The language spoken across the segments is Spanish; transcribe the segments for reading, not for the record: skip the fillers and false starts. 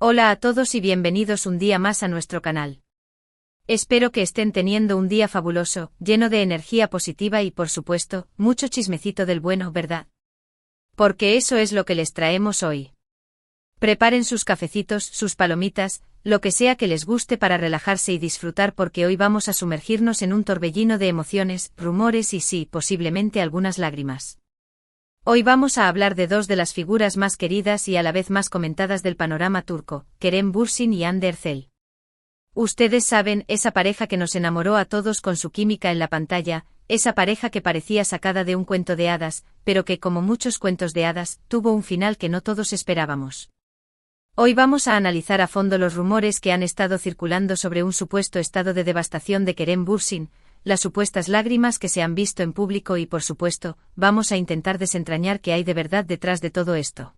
Hola a todos y bienvenidos un día más a nuestro canal. Espero que estén teniendo un día fabuloso, lleno de energía positiva y por supuesto, mucho chismecito del bueno, ¿verdad? Porque eso es lo que les traemos hoy. Preparen sus cafecitos, sus palomitas, lo que sea que les guste para relajarse y disfrutar porque hoy vamos a sumergirnos en un torbellino de emociones, rumores y sí, posiblemente algunas lágrimas. Hoy vamos a hablar de dos de las figuras más queridas y a la vez más comentadas del panorama turco, Kerem Bürsin y Hande Erçel. Ustedes saben, esa pareja que nos enamoró a todos con su química en la pantalla, esa pareja que parecía sacada de un cuento de hadas, pero que como muchos cuentos de hadas, tuvo un final que no todos esperábamos. Hoy vamos a analizar a fondo los rumores que han estado circulando sobre un supuesto estado de devastación de Kerem Bürsin, las supuestas lágrimas que se han visto en público y por supuesto, vamos a intentar desentrañar qué hay de verdad detrás de todo esto.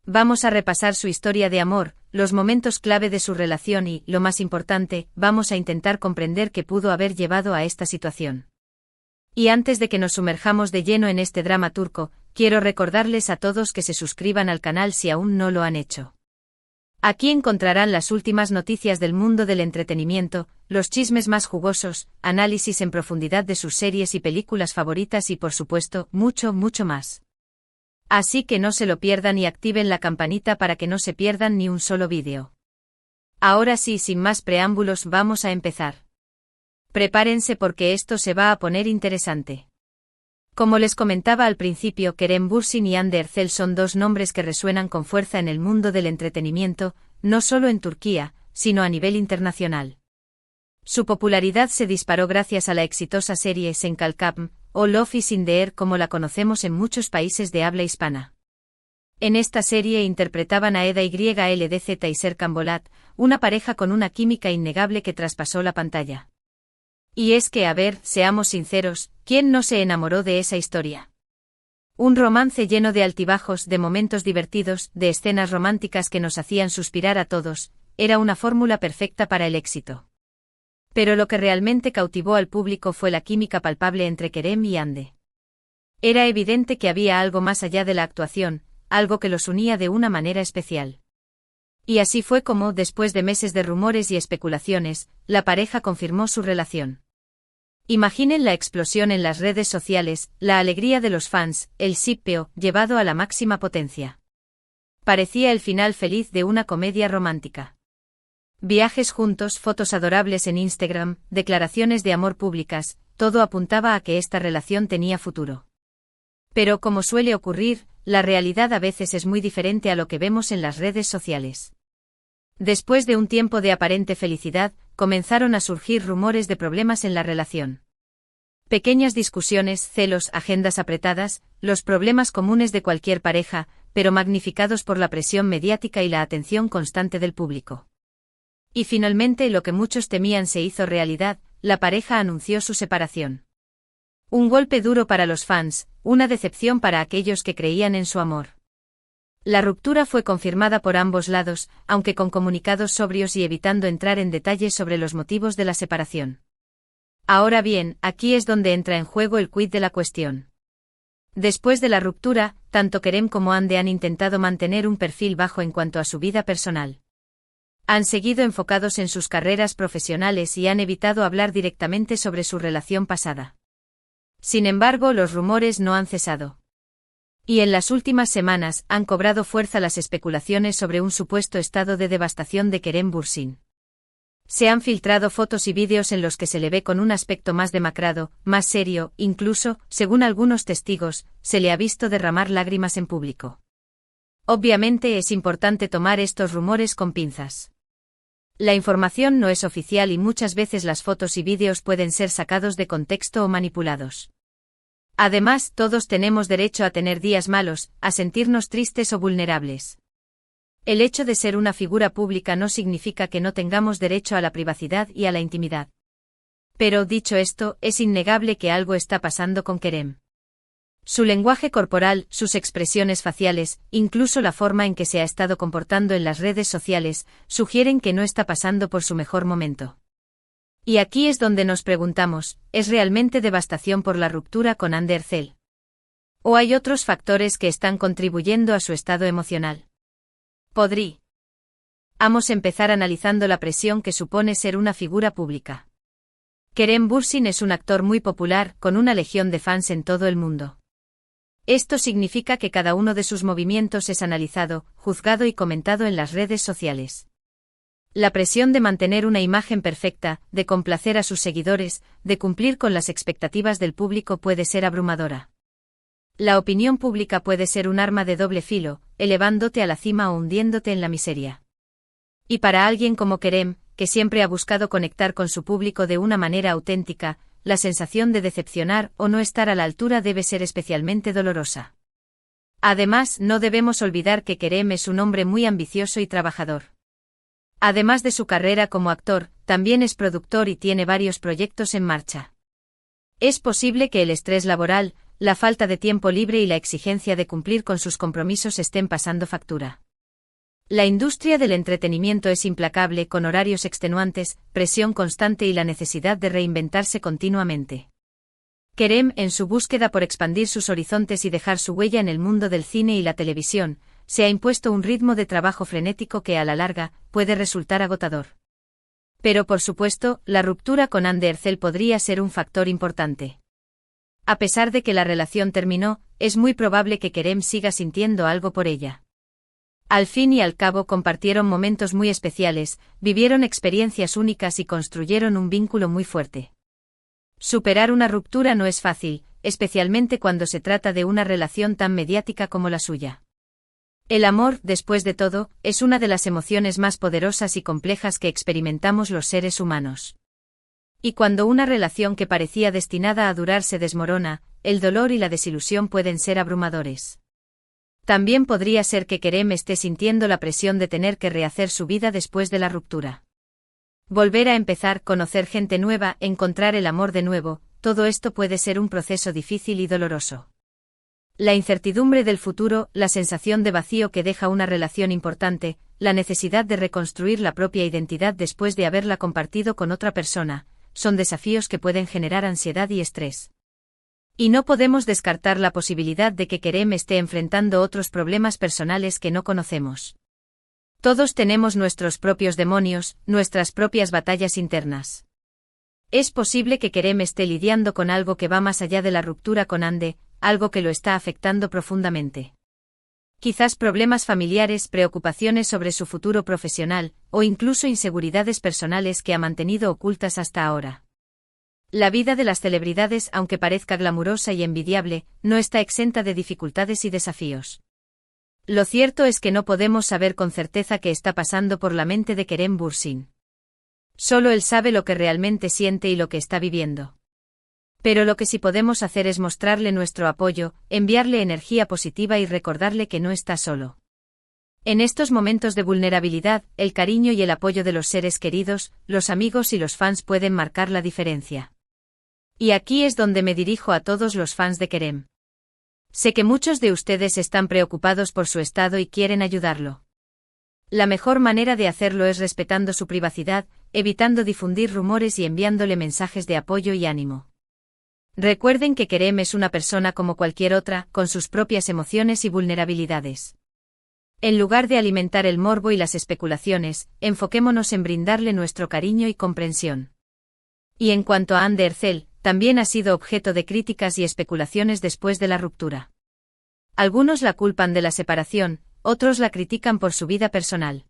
Vamos a repasar su historia de amor, los momentos clave de su relación y, lo más importante, vamos a intentar comprender qué pudo haber llevado a esta situación. Y antes de que nos sumerjamos de lleno en este drama turco, quiero recordarles a todos que se suscriban al canal si aún no lo han hecho. Aquí encontrarán las últimas noticias del mundo del entretenimiento, los chismes más jugosos, análisis en profundidad de sus series y películas favoritas y por supuesto, mucho, mucho más. Así que no se lo pierdan y activen la campanita para que no se pierdan ni un solo vídeo. Ahora sí, sin más preámbulos, vamos a empezar. Prepárense porque esto se va a poner interesante. Como les comentaba al principio, Kerem Bürsin y Hande Erçel son dos nombres que resuenan con fuerza en el mundo del entretenimiento, no solo en Turquía, sino a nivel internacional. Su popularidad se disparó gracias a la exitosa serie Sen Kalkam, o Love is in the Air como la conocemos en muchos países de habla hispana. En esta serie interpretaban a Eda YLDZ y Serkan Bolat, una pareja con una química innegable que traspasó la pantalla. Y es que, a ver, seamos sinceros, ¿quién no se enamoró de esa historia? Un romance lleno de altibajos, de momentos divertidos, de escenas románticas que nos hacían suspirar a todos, era una fórmula perfecta para el éxito. Pero lo que realmente cautivó al público fue la química palpable entre Kerem y Hande. Era evidente que había algo más allá de la actuación, algo que los unía de una manera especial. Y así fue como, después de meses de rumores y especulaciones, la pareja confirmó su relación. Imaginen la explosión en las redes sociales, la alegría de los fans, el shippeo, llevado a la máxima potencia. Parecía el final feliz de una comedia romántica. Viajes juntos, fotos adorables en Instagram, declaraciones de amor públicas, todo apuntaba a que esta relación tenía futuro. Pero como suele ocurrir, la realidad a veces es muy diferente a lo que vemos en las redes sociales. Después de un tiempo de aparente felicidad, comenzaron a surgir rumores de problemas en la relación. Pequeñas discusiones, celos, agendas apretadas, los problemas comunes de cualquier pareja, pero magnificados por la presión mediática y la atención constante del público. Y finalmente lo que muchos temían se hizo realidad, la pareja anunció su separación. Un golpe duro para los fans, una decepción para aquellos que creían en su amor. La ruptura fue confirmada por ambos lados, aunque con comunicados sobrios y evitando entrar en detalles sobre los motivos de la separación. Ahora bien, aquí es donde entra en juego el quid de la cuestión. Después de la ruptura, tanto Kerem como Hande han intentado mantener un perfil bajo en cuanto a su vida personal. Han seguido enfocados en sus carreras profesionales y han evitado hablar directamente sobre su relación pasada. Sin embargo, los rumores no han cesado. Y en las últimas semanas han cobrado fuerza las especulaciones sobre un supuesto estado de devastación de Kerem Bürsin. Se han filtrado fotos y vídeos en los que se le ve con un aspecto más demacrado, más serio, incluso, según algunos testigos, se le ha visto derramar lágrimas en público. Obviamente es importante tomar estos rumores con pinzas. La información no es oficial y muchas veces las fotos y vídeos pueden ser sacados de contexto o manipulados. Además, todos tenemos derecho a tener días malos, a sentirnos tristes o vulnerables. El hecho de ser una figura pública no significa que no tengamos derecho a la privacidad y a la intimidad. Pero, dicho esto, es innegable que algo está pasando con Kerem. Su lenguaje corporal, sus expresiones faciales, incluso la forma en que se ha estado comportando en las redes sociales, sugieren que no está pasando por su mejor momento. Y aquí es donde nos preguntamos, ¿es realmente devastación por la ruptura con Hande Erçel? ¿O hay otros factores que están contribuyendo a su estado emocional? Podría Vamos a empezar analizando la presión que supone ser una figura pública. Kerem Bürsin es un actor muy popular, con una legión de fans en todo el mundo. Esto significa que cada uno de sus movimientos es analizado, juzgado y comentado en las redes sociales. La presión de mantener una imagen perfecta, de complacer a sus seguidores, de cumplir con las expectativas del público puede ser abrumadora. La opinión pública puede ser un arma de doble filo, elevándote a la cima o hundiéndote en la miseria. Y para alguien como Kerem, que siempre ha buscado conectar con su público de una manera auténtica, la sensación de decepcionar o no estar a la altura debe ser especialmente dolorosa. Además, no debemos olvidar que Kerem es un hombre muy ambicioso y trabajador. Además de su carrera como actor, también es productor y tiene varios proyectos en marcha. Es posible que el estrés laboral, la falta de tiempo libre y la exigencia de cumplir con sus compromisos estén pasando factura. La industria del entretenimiento es implacable, con horarios extenuantes, presión constante y la necesidad de reinventarse continuamente. Kerem, en su búsqueda por expandir sus horizontes y dejar su huella en el mundo del cine y la televisión, se ha impuesto un ritmo de trabajo frenético que a la larga puede resultar agotador. Pero por supuesto, la ruptura con Hande Erçel podría ser un factor importante. A pesar de que la relación terminó, es muy probable que Kerem siga sintiendo algo por ella. Al fin y al cabo compartieron momentos muy especiales, vivieron experiencias únicas y construyeron un vínculo muy fuerte. Superar una ruptura no es fácil, especialmente cuando se trata de una relación tan mediática como la suya. El amor, después de todo, es una de las emociones más poderosas y complejas que experimentamos los seres humanos. Y cuando una relación que parecía destinada a durar se desmorona, el dolor y la desilusión pueden ser abrumadores. También podría ser que Kerem esté sintiendo la presión de tener que rehacer su vida después de la ruptura. Volver a empezar, conocer gente nueva, encontrar el amor de nuevo, todo esto puede ser un proceso difícil y doloroso. La incertidumbre del futuro, la sensación de vacío que deja una relación importante, la necesidad de reconstruir la propia identidad después de haberla compartido con otra persona, son desafíos que pueden generar ansiedad y estrés. Y no podemos descartar la posibilidad de que Kerem esté enfrentando otros problemas personales que no conocemos. Todos tenemos nuestros propios demonios, nuestras propias batallas internas. Es posible que Kerem esté lidiando con algo que va más allá de la ruptura con Hande, algo que lo está afectando profundamente. Quizás problemas familiares, preocupaciones sobre su futuro profesional, o incluso inseguridades personales que ha mantenido ocultas hasta ahora. La vida de las celebridades, aunque parezca glamurosa y envidiable, no está exenta de dificultades y desafíos. Lo cierto es que no podemos saber con certeza qué está pasando por la mente de Kerem Bürsin. Solo él sabe lo que realmente siente y lo que está viviendo. Pero lo que sí podemos hacer es mostrarle nuestro apoyo, enviarle energía positiva y recordarle que no está solo. En estos momentos de vulnerabilidad, el cariño y el apoyo de los seres queridos, los amigos y los fans pueden marcar la diferencia. Y aquí es donde me dirijo a todos los fans de Kerem. Sé que muchos de ustedes están preocupados por su estado y quieren ayudarlo. La mejor manera de hacerlo es respetando su privacidad, evitando difundir rumores y enviándole mensajes de apoyo y ánimo. Recuerden que Kerem es una persona como cualquier otra, con sus propias emociones y vulnerabilidades. En lugar de alimentar el morbo y las especulaciones, enfoquémonos en brindarle nuestro cariño y comprensión. Y en cuanto a Hande Erçel, también ha sido objeto de críticas y especulaciones después de la ruptura. Algunos la culpan de la separación, otros la critican por su vida personal.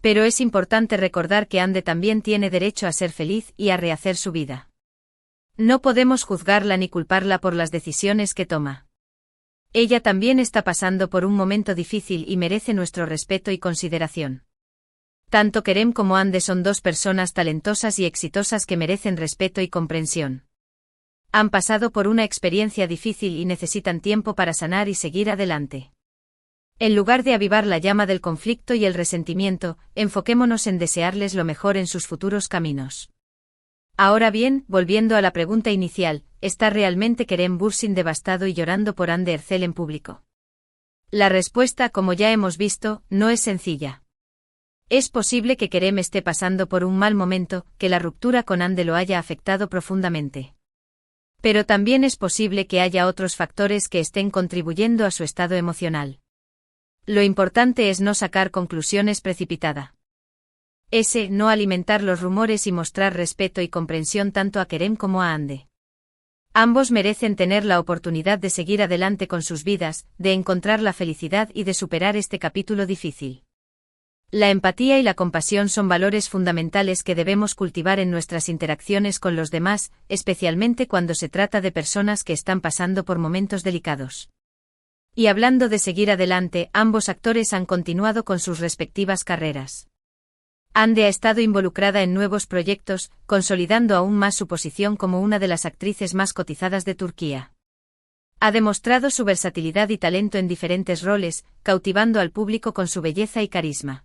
Pero es importante recordar que Hande también tiene derecho a ser feliz y a rehacer su vida. No podemos juzgarla ni culparla por las decisiones que toma. Ella también está pasando por un momento difícil y merece nuestro respeto y consideración. Tanto Kerem como Hande son dos personas talentosas y exitosas que merecen respeto y comprensión. Han pasado por una experiencia difícil y necesitan tiempo para sanar y seguir adelante. En lugar de avivar la llama del conflicto y el resentimiento, enfoquémonos en desearles lo mejor en sus futuros caminos. Ahora bien, volviendo a la pregunta inicial, ¿está realmente Kerem Bürsin devastado y llorando por Hande Erçel en público? La respuesta, como ya hemos visto, no es sencilla. Es posible que Kerem esté pasando por un mal momento, que la ruptura con Hande lo haya afectado profundamente. Pero también es posible que haya otros factores que estén contribuyendo a su estado emocional. Lo importante es no sacar conclusiones precipitadas. No alimentar los rumores y mostrar respeto y comprensión tanto a Kerem como a Hande. Ambos merecen tener la oportunidad de seguir adelante con sus vidas, de encontrar la felicidad y de superar este capítulo difícil. La empatía y la compasión son valores fundamentales que debemos cultivar en nuestras interacciones con los demás, especialmente cuando se trata de personas que están pasando por momentos delicados. Y hablando de seguir adelante, ambos actores han continuado con sus respectivas carreras. Hande ha estado involucrada en nuevos proyectos, consolidando aún más su posición como una de las actrices más cotizadas de Turquía. Ha demostrado su versatilidad y talento en diferentes roles, cautivando al público con su belleza y carisma.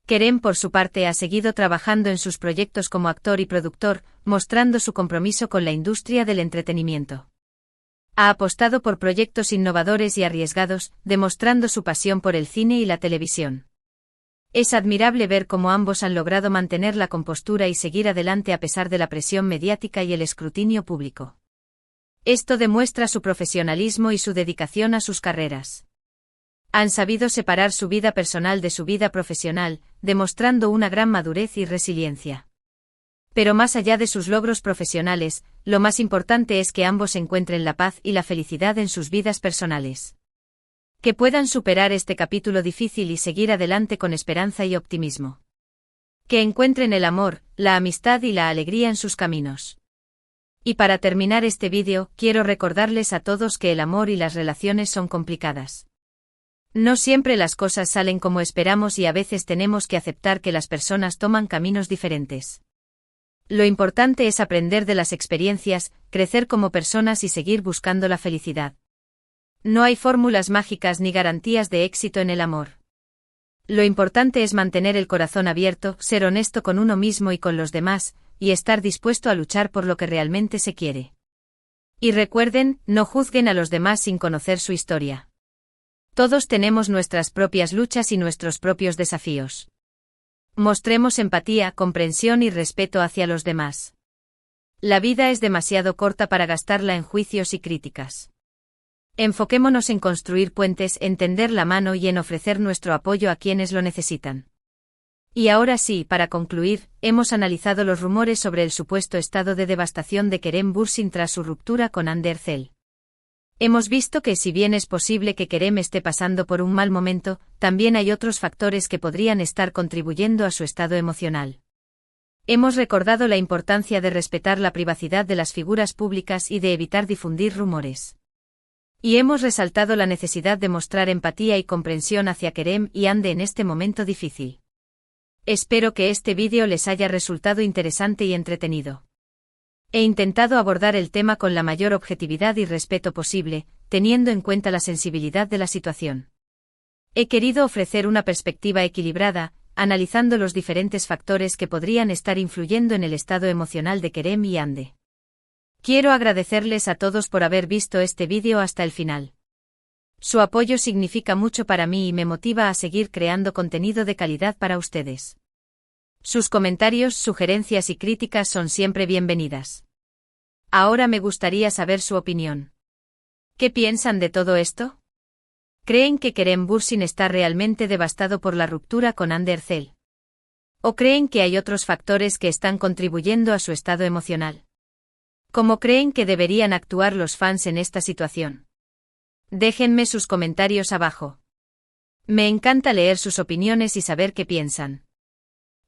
Kerem, por su parte, ha seguido trabajando en sus proyectos como actor y productor, mostrando su compromiso con la industria del entretenimiento. Ha apostado por proyectos innovadores y arriesgados, demostrando su pasión por el cine y la televisión. Es admirable ver cómo ambos han logrado mantener la compostura y seguir adelante a pesar de la presión mediática y el escrutinio público. Esto demuestra su profesionalismo y su dedicación a sus carreras. Han sabido separar su vida personal de su vida profesional, demostrando una gran madurez y resiliencia. Pero más allá de sus logros profesionales, lo más importante es que ambos encuentren la paz y la felicidad en sus vidas personales. Que puedan superar este capítulo difícil y seguir adelante con esperanza y optimismo. Que encuentren el amor, la amistad y la alegría en sus caminos. Y para terminar este vídeo, quiero recordarles a todos que el amor y las relaciones son complicadas. No siempre las cosas salen como esperamos y a veces tenemos que aceptar que las personas toman caminos diferentes. Lo importante es aprender de las experiencias, crecer como personas y seguir buscando la felicidad. No hay fórmulas mágicas ni garantías de éxito en el amor. Lo importante es mantener el corazón abierto, ser honesto con uno mismo y con los demás, y estar dispuesto a luchar por lo que realmente se quiere. Y recuerden, no juzguen a los demás sin conocer su historia. Todos tenemos nuestras propias luchas y nuestros propios desafíos. Mostremos empatía, comprensión y respeto hacia los demás. La vida es demasiado corta para gastarla en juicios y críticas. Enfoquémonos en construir puentes, en tender la mano y en ofrecer nuestro apoyo a quienes lo necesitan. Y ahora sí, para concluir, hemos analizado los rumores sobre el supuesto estado de devastación de Kerem Bürsin tras su ruptura con Hande Erçel. Hemos visto que si bien es posible que Kerem esté pasando por un mal momento, también hay otros factores que podrían estar contribuyendo a su estado emocional. Hemos recordado la importancia de respetar la privacidad de las figuras públicas y de evitar difundir rumores. Y hemos resaltado la necesidad de mostrar empatía y comprensión hacia Kerem y Hande en este momento difícil. Espero que este vídeo les haya resultado interesante y entretenido. He intentado abordar el tema con la mayor objetividad y respeto posible, teniendo en cuenta la sensibilidad de la situación. He querido ofrecer una perspectiva equilibrada, analizando los diferentes factores que podrían estar influyendo en el estado emocional de Kerem y Hande. Quiero agradecerles a todos por haber visto este vídeo hasta el final. Su apoyo significa mucho para mí y me motiva a seguir creando contenido de calidad para ustedes. Sus comentarios, sugerencias y críticas son siempre bienvenidas. Ahora me gustaría saber su opinión. ¿Qué piensan de todo esto? ¿Creen que Kerem Bürsin está realmente devastado por la ruptura con Hande Erçel? ¿O creen que hay otros factores que están contribuyendo a su estado emocional? ¿Cómo creen que deberían actuar los fans en esta situación? Déjenme sus comentarios abajo. Me encanta leer sus opiniones y saber qué piensan.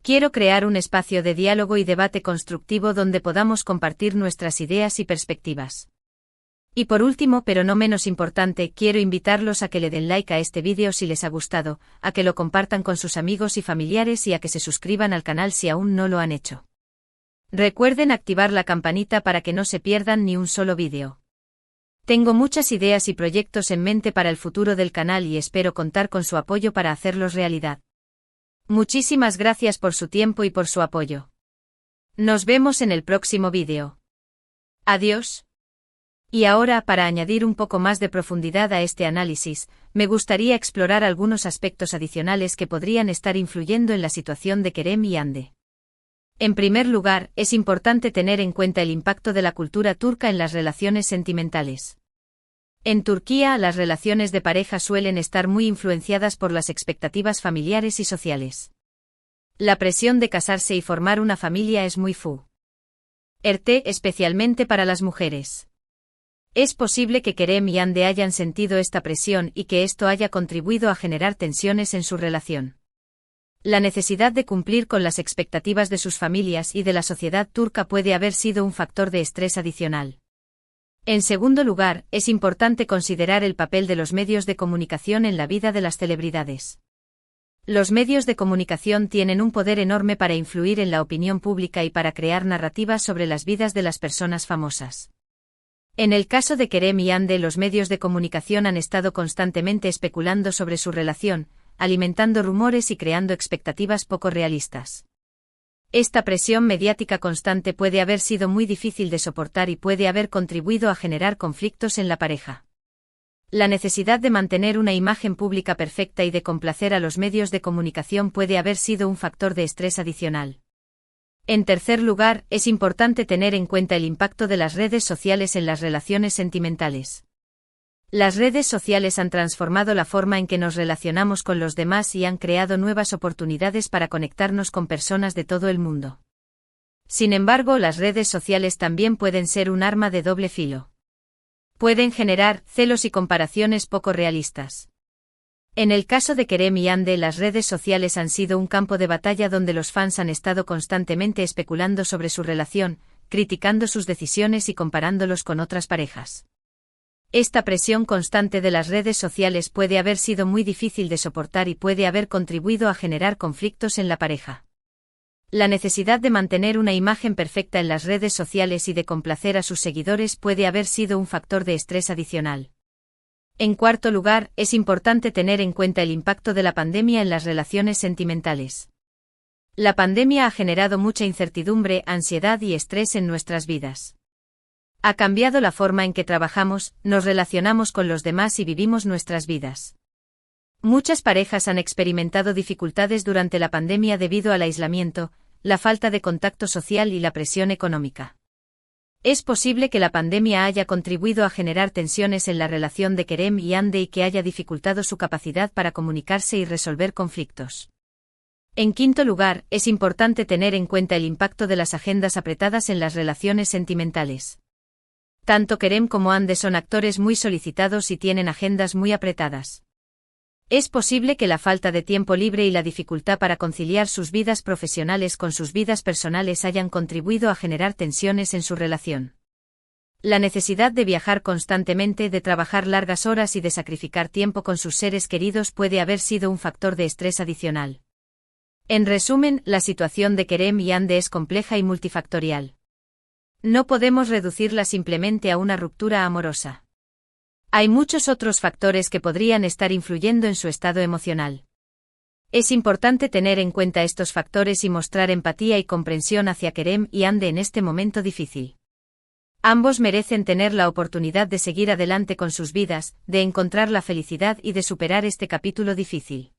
Quiero crear un espacio de diálogo y debate constructivo donde podamos compartir nuestras ideas y perspectivas. Y por último, pero no menos importante, quiero invitarlos a que le den like a este vídeo si les ha gustado, a que lo compartan con sus amigos y familiares y a que se suscriban al canal si aún no lo han hecho. Recuerden activar la campanita para que no se pierdan ni un solo vídeo. Tengo muchas ideas y proyectos en mente para el futuro del canal y espero contar con su apoyo para hacerlos realidad. Muchísimas gracias por su tiempo y por su apoyo. Nos vemos en el próximo vídeo. Adiós. Y ahora, para añadir un poco más de profundidad a este análisis, me gustaría explorar algunos aspectos adicionales que podrían estar influyendo en la situación de Kerem y Hande. En primer lugar, es importante tener en cuenta el impacto de la cultura turca en las relaciones sentimentales. En Turquía, las relaciones de pareja suelen estar muy influenciadas por las expectativas familiares y sociales. La presión de casarse y formar una familia es muy fuerte, especialmente para las mujeres. Es posible que Kerem y Hande hayan sentido esta presión y que esto haya contribuido a generar tensiones en su relación. La necesidad de cumplir con las expectativas de sus familias y de la sociedad turca puede haber sido un factor de estrés adicional. En segundo lugar, es importante considerar el papel de los medios de comunicación en la vida de las celebridades. Los medios de comunicación tienen un poder enorme para influir en la opinión pública y para crear narrativas sobre las vidas de las personas famosas. En el caso de Kerem y Hande, los medios de comunicación han estado constantemente especulando sobre su relación, alimentando rumores y creando expectativas poco realistas. Esta presión mediática constante puede haber sido muy difícil de soportar y puede haber contribuido a generar conflictos en la pareja. La necesidad de mantener una imagen pública perfecta y de complacer a los medios de comunicación puede haber sido un factor de estrés adicional. En tercer lugar, es importante tener en cuenta el impacto de las redes sociales en las relaciones sentimentales. Las redes sociales han transformado la forma en que nos relacionamos con los demás y han creado nuevas oportunidades para conectarnos con personas de todo el mundo. Sin embargo, las redes sociales también pueden ser un arma de doble filo. Pueden generar celos y comparaciones poco realistas. En el caso de Kerem y Hande, las redes sociales han sido un campo de batalla donde los fans han estado constantemente especulando sobre su relación, criticando sus decisiones y comparándolos con otras parejas. Esta presión constante de las redes sociales puede haber sido muy difícil de soportar y puede haber contribuido a generar conflictos en la pareja. La necesidad de mantener una imagen perfecta en las redes sociales y de complacer a sus seguidores puede haber sido un factor de estrés adicional. En cuarto lugar, es importante tener en cuenta el impacto de la pandemia en las relaciones sentimentales. La pandemia ha generado mucha incertidumbre, ansiedad y estrés en nuestras vidas. Ha cambiado la forma en que trabajamos, nos relacionamos con los demás y vivimos nuestras vidas. Muchas parejas han experimentado dificultades durante la pandemia debido al aislamiento, la falta de contacto social y la presión económica. Es posible que la pandemia haya contribuido a generar tensiones en la relación de Kerem y Hande y que haya dificultado su capacidad para comunicarse y resolver conflictos. En quinto lugar, es importante tener en cuenta el impacto de las agendas apretadas en las relaciones sentimentales. Tanto Kerem como Hande son actores muy solicitados y tienen agendas muy apretadas. Es posible que la falta de tiempo libre y la dificultad para conciliar sus vidas profesionales con sus vidas personales hayan contribuido a generar tensiones en su relación. La necesidad de viajar constantemente, de trabajar largas horas y de sacrificar tiempo con sus seres queridos puede haber sido un factor de estrés adicional. En resumen, la situación de Kerem y Hande es compleja y multifactorial. No podemos reducirla simplemente a una ruptura amorosa. Hay muchos otros factores que podrían estar influyendo en su estado emocional. Es importante tener en cuenta estos factores y mostrar empatía y comprensión hacia Kerem y Hande en este momento difícil. Ambos merecen tener la oportunidad de seguir adelante con sus vidas, de encontrar la felicidad y de superar este capítulo difícil.